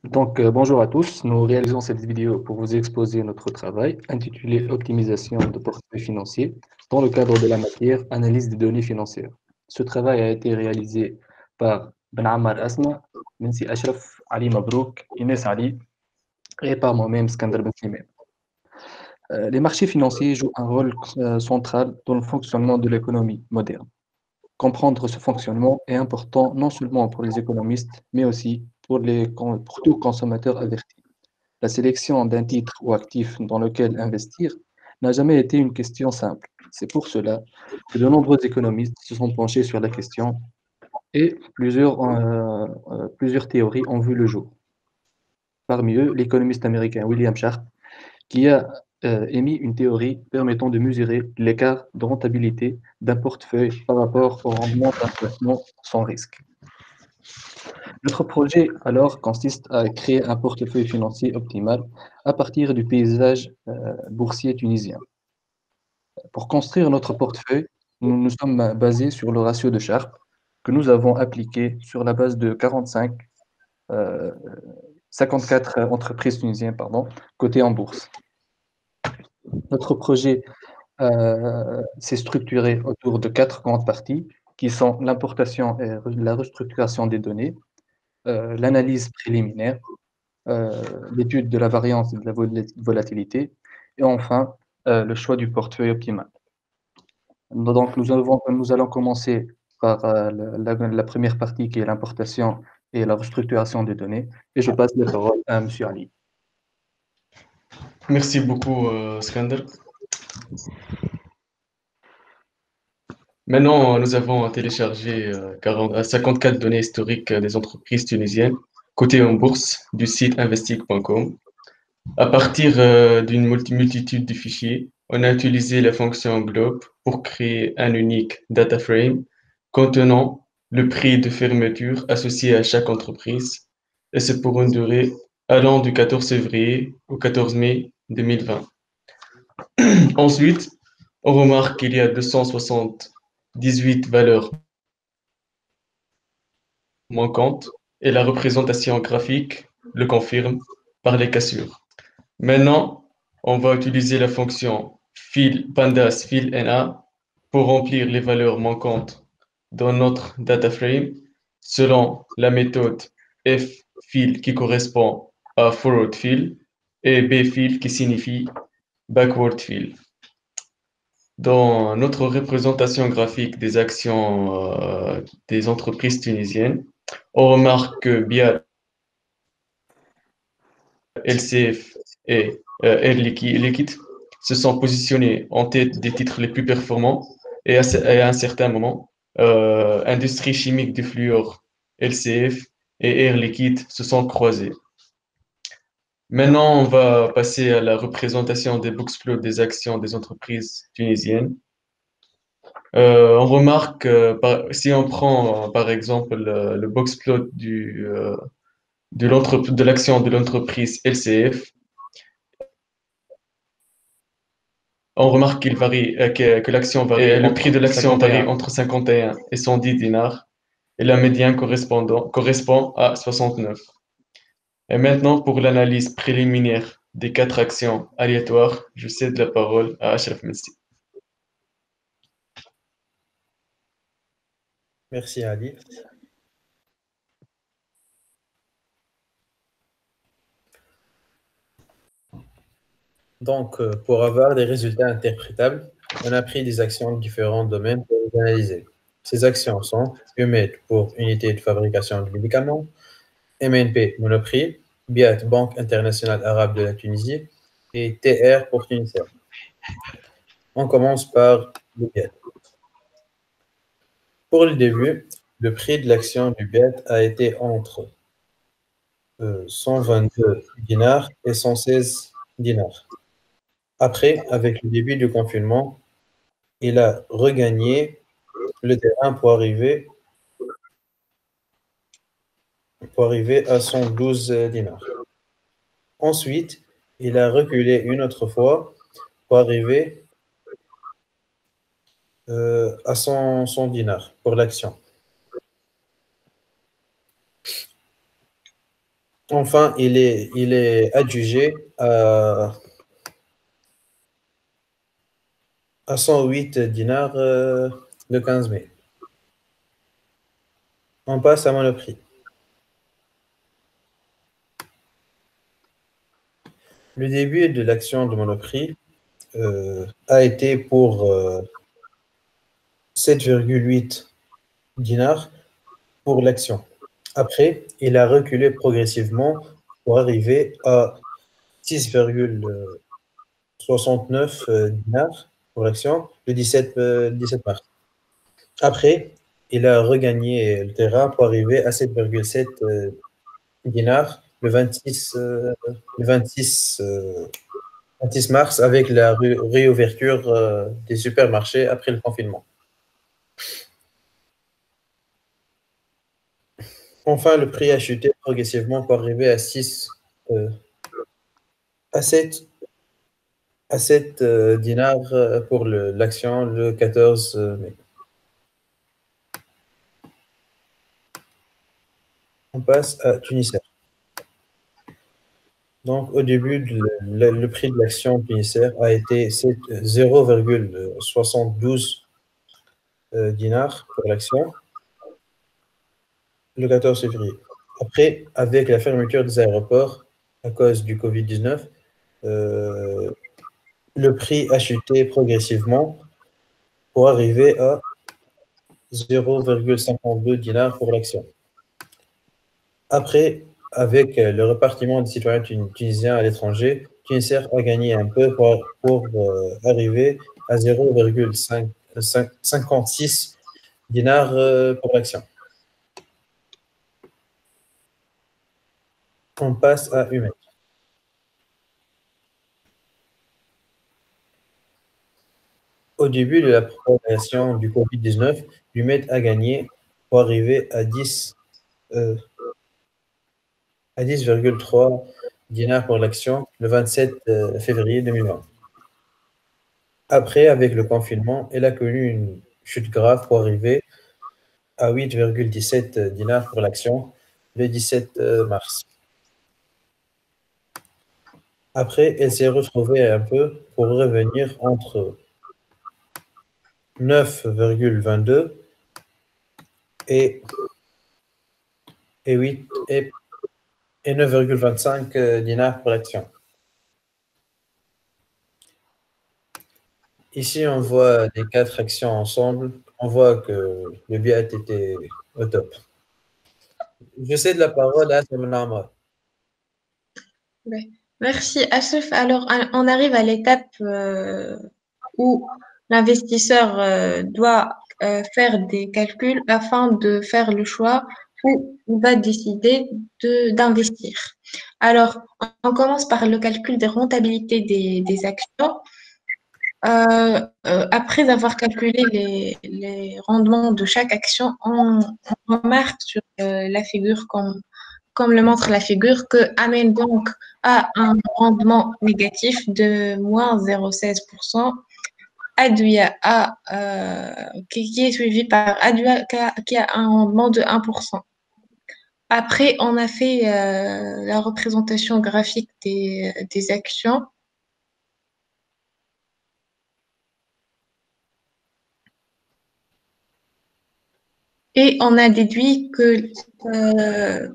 Bonjour à tous. Nous réalisons cette vidéo pour vous exposer notre travail intitulé Optimisation de portefeuille financier dans le cadre de la matière Analyse des données financières. Ce travail a été réalisé par Ben Ammar Asma, Mensi Ashraf, Ali Mabrouk, Inès Ali et par moi-même, Skander Ben Slimane. Les marchés financiers jouent un rôle central dans le fonctionnement de l'économie moderne. Comprendre ce fonctionnement est important non seulement pour les économistes, mais aussi pour tout consommateur averti. La sélection d'un titre ou actif dans lequel investir n'a jamais été une question simple. C'est pour cela que de nombreux économistes se sont penchés sur la question et plusieurs théories ont vu le jour. Parmi eux, l'économiste américain William Sharpe, qui a émis une théorie permettant de mesurer l'écart de rentabilité d'un portefeuille par rapport au rendement d'un placement sans risque. Notre projet, alors, consiste à créer un portefeuille financier optimal à partir du paysage boursier tunisien. Pour construire notre portefeuille, nous nous sommes basés sur le ratio de Sharpe que nous avons appliqué sur la base de 54 entreprises tunisiennes cotées en bourse. Notre projet s'est structuré autour de 4 grandes parties qui sont l'importation et la restructuration des données, l'analyse préliminaire, l'étude de la variance et de la volatilité, et enfin le choix du portefeuille optimal. Donc nous allons commencer par la première partie qui est l'importation et la restructuration des données, et je passe la parole à M. Ali. Merci beaucoup, Skander. Maintenant, nous avons téléchargé 54 données historiques des entreprises tunisiennes cotées en bourse du site investic.com. À partir d'une multitude de fichiers, on a utilisé la fonction globe pour créer un unique data frame contenant le prix de fermeture associé à chaque entreprise, et c'est pour une durée allant du 14 février au 14 mai 2020. Ensuite, on remarque qu'il y a 278 valeurs manquantes et la représentation graphique le confirme par les cassures. Maintenant, on va utiliser la fonction pandas fill_na pour remplir les valeurs manquantes dans notre data frame selon la méthode ffill qui correspond à forward fill et bfill qui signifie backward fill. Dans notre représentation graphique des actions des entreprises tunisiennes, on remarque que BIAT, LCF et Air Liquide se sont positionnés en tête des titres les plus performants et à un certain moment, Industrie chimique du fluor, LCF et Air Liquide se sont croisés. Maintenant, on va passer à la représentation des boxplots des actions des entreprises tunisiennes. On remarque, si on prend par exemple le boxplot de l'action de l'entreprise LCF, on remarque qu'il varie, que l'action varie, et le prix de l'action varie entre 51 et 110 dinars, et la médiane correspond à 69. Et maintenant, pour l'analyse préliminaire des 4 actions aléatoires, je cède la parole à Ashraf Messi. Merci Ali. Donc, pour avoir des résultats interprétables, on a pris des actions de différents domaines pour les analyser. Ces actions sont UMED pour Unité de fabrication de médicaments, MNP Monoprix, BIAT Banque internationale arabe de la Tunisie et TR pour Tunisien. On commence par le BIAT. Pour le début, le prix de l'action du BIAT a été entre 122 dinars et 116 dinars. Après, avec le début du confinement, il a regagné le terrain pour arriver à 112 dinars. Ensuite, il a reculé une autre fois pour arriver à 100 dinars pour l'action. Enfin, il est adjugé à 108 dinars le 15 mai. On passe à Monoprix. Le début de l'action de Monoprix a été pour 7,8 dinars pour l'action. Après, il a reculé progressivement pour arriver à 6,69 dinars pour l'action le 17 mars. Après, il a regagné le terrain pour arriver à 7,7 dinars le 26 mars avec la réouverture des supermarchés après le confinement. Enfin, le prix a chuté progressivement pour arriver à 7 dinars pour l'action le 14 mai. On passe à Tunisair. Donc, au début, le prix de l'action Tunisair a été 0,72 dinars pour l'action le 14 février. Après, avec la fermeture des aéroports à cause du Covid-19, le prix a chuté progressivement pour arriver à 0,52 dinars pour l'action. Après, avec le répartiment des citoyens tunisiens à l'étranger, Tunisair a gagné un peu pour arriver à 0,56 dinars pour l'action. On passe à Humet. Au début de la propagation du Covid-19, Humet a gagné pour arriver à 10,3 dinars pour l'action le 27 février 2020. Après, avec le confinement, elle a connu une chute grave pour arriver à 8,17 dinars pour l'action le 17 mars. Après, elle s'est retrouvée un peu pour revenir entre 9,22 et 9,25 dinars pour l'action. Ici, on voit les 4 actions ensemble. On voit que le biat était au top. Je cède la parole à Salman Amra. Ouais. Merci, Ashraf. Alors, on arrive à l'étape où l'investisseur doit faire des calculs afin de faire le choix où il va décider d'investir. Alors, on commence par le calcul des rentabilités des actions. Après avoir calculé les rendements de chaque action, on remarque sur la figure, comme le montre la figure, que Amen Bank a un rendement négatif de moins 0,16%. Advia qui est suivi par Advia qui a un rendement de 1%. Après, on a fait la représentation graphique des actions. Et on a déduit que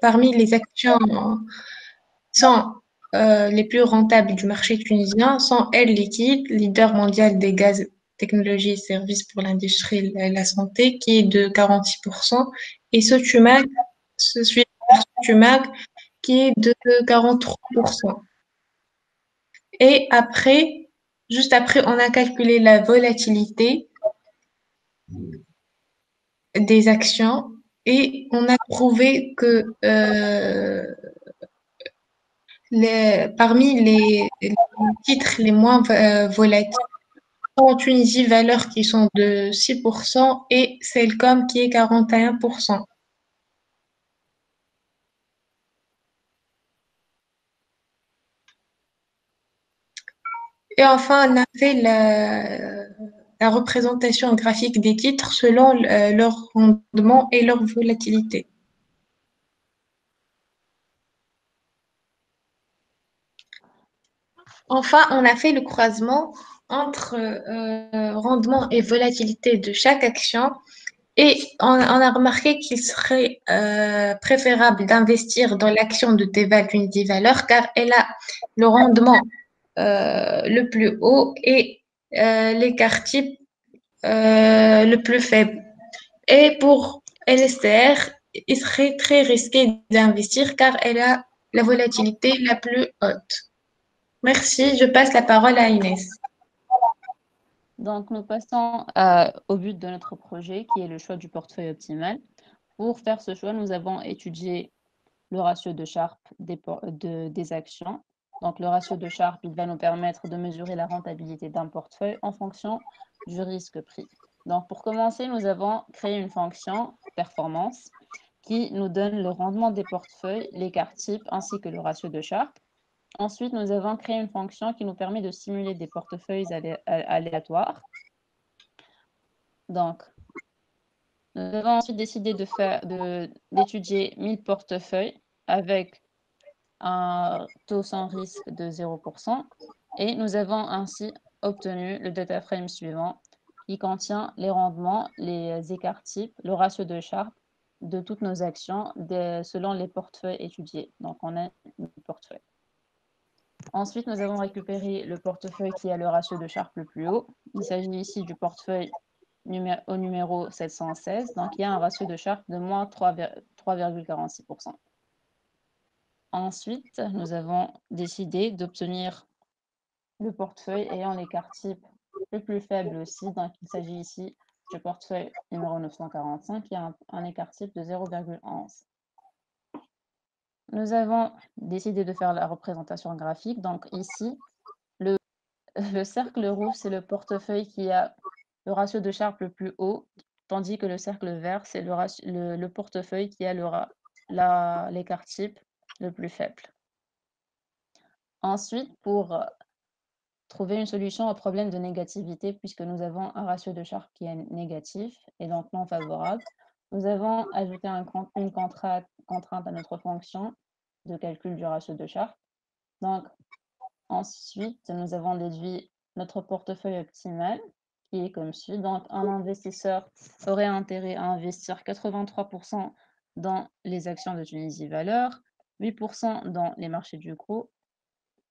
parmi les actions sont les plus rentables du marché tunisien sont Air Liquide, leader mondial des gaz, technologies et services pour l'industrie et la santé, qui est de 46%, et Sotumac, suivi par Sotumac, qui est de 43%. Et après, juste après, on a calculé la volatilité des actions et on a trouvé que parmi les titres les moins volatiles en Tunisie, valeurs qui sont de 6% et Cellcom qui est 41%. Et enfin, on a fait la représentation graphique des titres selon leur rendement et leur volatilité. Enfin, on a fait le croisement entre rendement et volatilité de chaque action et on a remarqué qu'il serait préférable d'investir dans l'action de Teva Unity Valeur car elle a le rendement le plus haut et l'écart type le plus faible. Et pour LSTR, il serait très risqué d'investir car elle a la volatilité la plus haute. Merci, je passe la parole à Inès. Donc, nous passons au but de notre projet, qui est le choix du portefeuille optimal. Pour faire ce choix, nous avons étudié le ratio de Sharpe des actions. Donc, le ratio de Sharpe, il va nous permettre de mesurer la rentabilité d'un portefeuille en fonction du risque-prix. Donc, pour commencer, nous avons créé une fonction performance qui nous donne le rendement des portefeuilles, l'écart type ainsi que le ratio de Sharpe. Ensuite, nous avons créé une fonction qui nous permet de simuler des portefeuilles aléatoires. Donc, nous avons ensuite décidé d'étudier 1000 portefeuilles avec un taux sans risque de 0%. Et nous avons ainsi obtenu le data frame suivant qui contient les rendements, les écarts types, le ratio de Sharpe de toutes nos actions selon les portefeuilles étudiés. Donc, on a un portefeuille. Ensuite, nous avons récupéré le portefeuille qui a le ratio de Sharpe le plus haut. Il s'agit ici du portefeuille au numéro 716, donc il y a un ratio de Sharpe de moins 3,46%. Ensuite, nous avons décidé d'obtenir le portefeuille ayant l'écart type le plus faible aussi, donc il s'agit ici du portefeuille numéro 945 qui a un écart type de 0,11. Nous avons décidé de faire la représentation graphique. Donc ici, le cercle rouge, c'est le portefeuille qui a le ratio de Sharpe le plus haut, tandis que le cercle vert, c'est le portefeuille qui a l'écart type le plus faible. Ensuite, pour trouver une solution au problème de négativité, puisque nous avons un ratio de Sharpe qui est négatif et donc non favorable, nous avons ajouté une contrainte à notre fonction de calcul du ratio de Sharpe. Donc, ensuite, nous avons déduit notre portefeuille optimal, qui est comme suit. Donc, un investisseur aurait intérêt à investir 83% dans les actions de Tunisie Valeur, 8% dans les marchés du gros,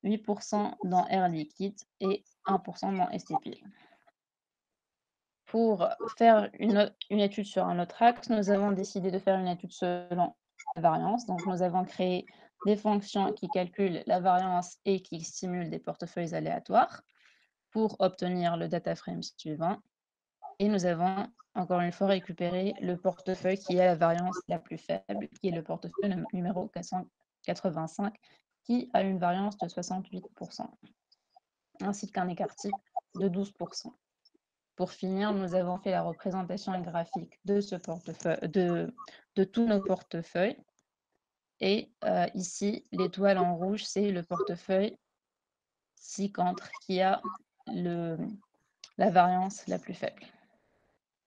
8% dans Air Liquide et 1% dans STP. Pour faire une étude sur un autre axe, nous avons décidé de faire une étude selon la variance. Donc, nous avons créé des fonctions qui calculent la variance et qui stimulent des portefeuilles aléatoires pour obtenir le data frame suivant. Et nous avons, encore une fois, récupéré le portefeuille qui a la variance la plus faible, qui est le portefeuille numéro 485, qui a une variance de 68%, ainsi qu'un écart type de 12%. Pour finir, nous avons fait la représentation graphique de ce portefeuille, de tous nos portefeuilles. Et ici, l'étoile en rouge, c'est le portefeuille ci-contre qui a la variance la plus faible.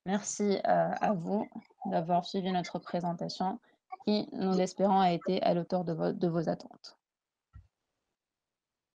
Merci à vous d'avoir suivi notre présentation qui, nous l'espérons, a été à l'auteur de vos attentes.